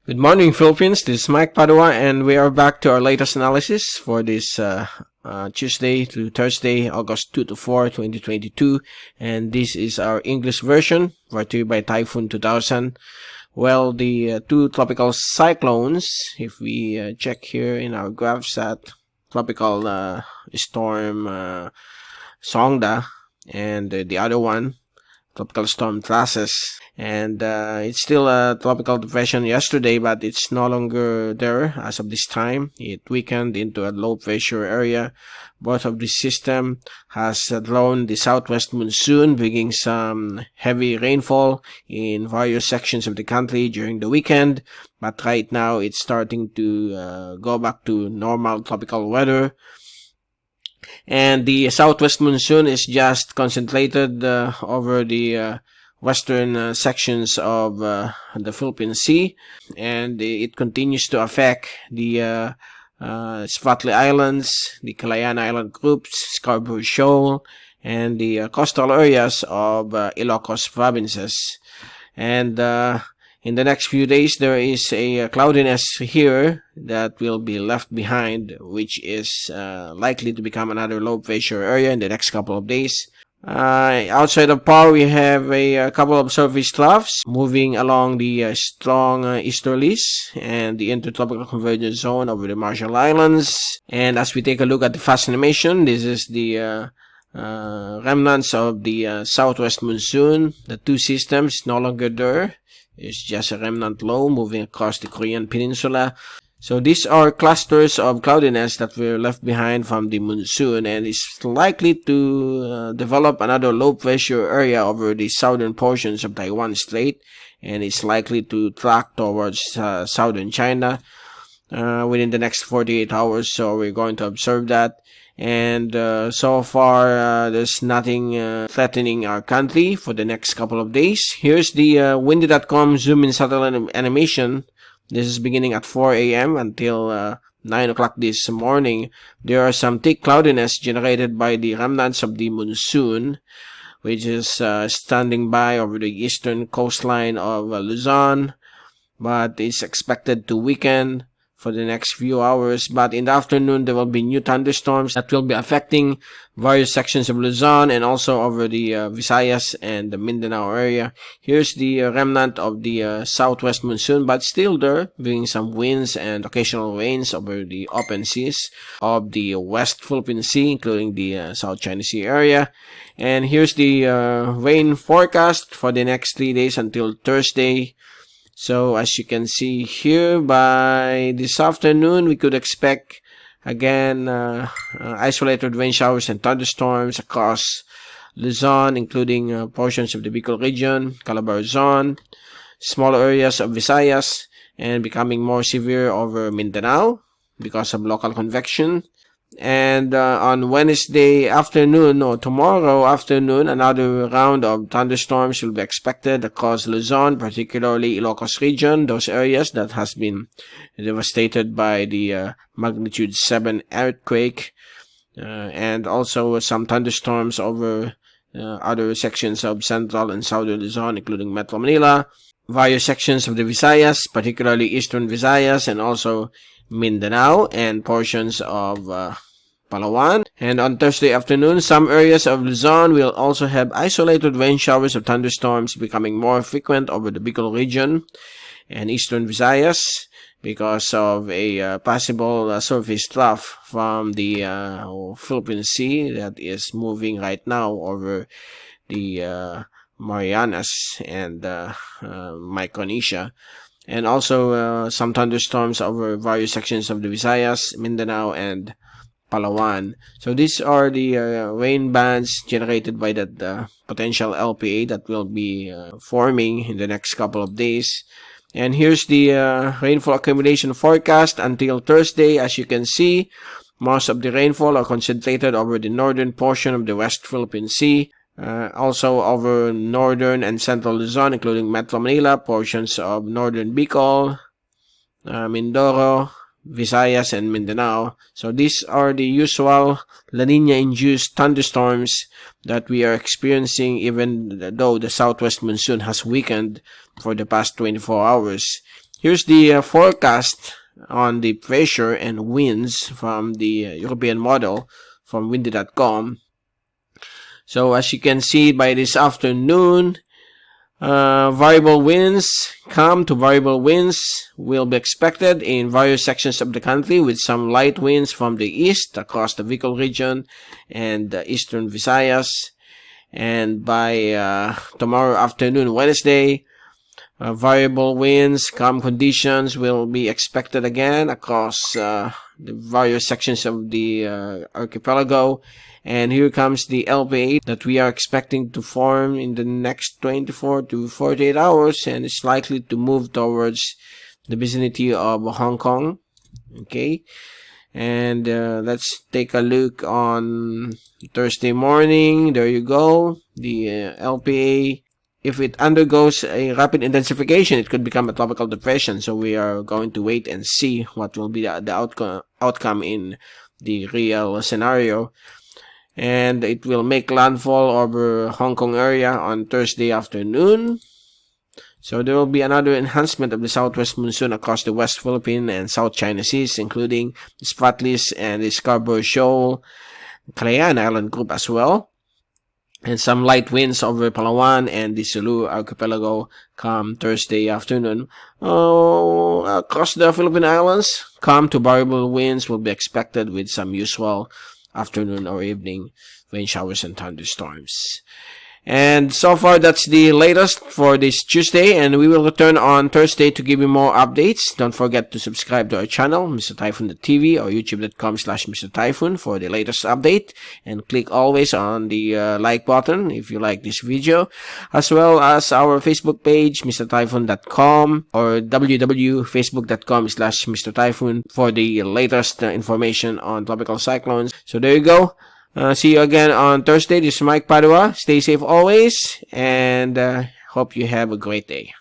Good morning, Philippines. This is Mike Padua, and we are back to our latest analysis for this Tuesday to Thursday, August 2 to 4, 2022. And this is our English version, brought to you by Typhoon2000. Well, the two tropical cyclones, if we check here in our graphs at tropical storm Songda, and the other one, tropical storm Traces, and it's still a tropical depression yesterday, but it's no longer there as of this time. It weakened into a low pressure area. Both of this system has drawn the Southwest Monsoon, bringing some heavy rainfall in various sections of the country during the weekend, but right now it's starting to go back to normal tropical weather. And the Southwest Monsoon is just concentrated over the western sections of the Philippine Sea, and it continues to affect the Spratly Islands, the Calayan Island groups, Scarborough Shoal, and the coastal areas of Ilocos provinces. And in the next few days, there is a cloudiness here that will be left behind, which is likely to become another low pressure area in the next couple of days. Outside of PAR, we have a couple of surface troughs moving along the strong easterlies and the intertropical convergence zone over the Marshall Islands. And as we take a look at the fast animation, this is the remnants of the Southwest Monsoon. The two systems no longer there. It's just a remnant low moving across the Korean Peninsula. So these are clusters of cloudiness that were left behind from the monsoon, and it's likely to develop another low pressure area over the southern portions of Taiwan Strait, and it's likely to track towards southern China within the next 48 hours. So we're going to observe that. And so far, there's nothing threatening our country for the next couple of days. Here's the windy.com zoom in satellite animation. This is beginning at 4 a.m. until 9 o'clock this morning. There are some thick cloudiness generated by the remnants of the monsoon, which is standing by over the eastern coastline of Luzon, but it's expected to weaken for the next few hours. But in the afternoon, there will be new thunderstorms that will be affecting various sections of Luzon and also over the Visayas and the Mindanao area. Here's the remnant of the Southwest Monsoon, but still there, bringing some winds and occasional rains over the open seas of the West Philippine Sea, including the South China Sea area. And here's the rain forecast for the next 3 days until Thursday. So as you can see here, by this afternoon, we could expect again isolated rain showers and thunderstorms across Luzon, including portions of the Bicol region, Calabarzon, small areas of Visayas, and becoming more severe over Mindanao because of local convection. And on Wednesday afternoon or tomorrow afternoon, another round of thunderstorms will be expected across Luzon, particularly Ilocos region, those areas that has been devastated by the magnitude 7 earthquake, and also some thunderstorms over other sections of central and southern Luzon, including Metro Manila, various sections of the Visayas, particularly eastern Visayas, and also Mindanao and portions of Palawan. And on Thursday afternoon, some areas of Luzon will also have isolated rain showers of thunderstorms becoming more frequent over the Bicol region and eastern Visayas because of a possible surface trough from the Philippine Sea that is moving right now over the Marianas and Micronesia. And also some thunderstorms over various sections of the Visayas, Mindanao, and Palawan. So these are the rain bands generated by that potential LPA that will be forming in the next couple of days. And here's the rainfall accumulation forecast until Thursday. As you can see, most of the rainfall are concentrated over the northern portion of the West Philippine Sea. Also over northern and central Luzon, including Metro Manila, portions of northern Bicol, Mindoro, Visayas, and Mindanao. So these are the usual La Niña-induced thunderstorms that we are experiencing, even though the Southwest Monsoon has weakened for the past 24 hours. Here's the forecast on the pressure and winds from the European model from windy.com. So as you can see, by this afternoon, variable winds, calm to variable winds will be expected in various sections of the country, with some light winds from the east across the Bicol region and eastern Visayas. And by tomorrow afternoon, Wednesday, variable winds, calm conditions will be expected again across the various sections of the archipelago. And here comes the LPA that we are expecting to form in the next 24 to 48 hours, and it's likely to move towards the vicinity of Hong Kong. Okay, and let's take a look on Thursday morning. There you go. The LPA, if it undergoes a rapid intensification, it could become a tropical depression. So we are going to wait and see what will be the outcome in the real scenario. And it will make landfall over Hong Kong area on Thursday afternoon. So there will be another enhancement of the Southwest Monsoon across the West Philippine and South China Seas, including the Spratlys and the Scarborough Shoal, Calayan Island Group as well. And some light winds over Palawan and the Sulu Archipelago come Thursday afternoon. Across the Philippine Islands, calm to variable winds will be expected with some usual afternoon or evening rain showers and thunderstorms. And so far, that's the latest for this Tuesday, and we will return on Thursday to give you more updates. Don't forget to subscribe to our channel, MrTyphoon.tv, or youtube.com/Mr. Typhoon for the latest update, and click always on the like button if you like this video, as well as our Facebook page, MrTyphoon.com, or www.facebook.com/Mr. Typhoon for the latest information on tropical cyclones. So there you go. See you again on Thursday. This is Mike Padua. Stay safe always, and hope you have a great day.